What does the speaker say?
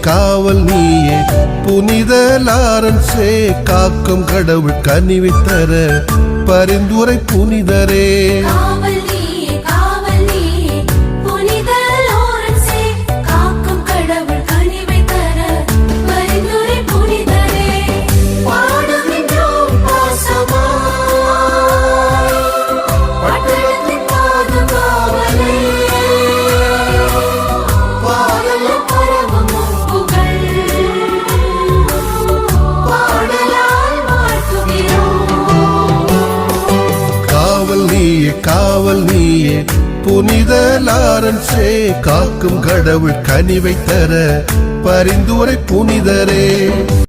காவல் நீயே புனித லாரன்ஸே காக்கும் கடவுள் கனிவை தர பரிந்துரை புனிதரே காவல் நீயே புனித லாரன்ஸே காக்கும் கடவுள் கனிவை தர பரிந்துரை புனிதரே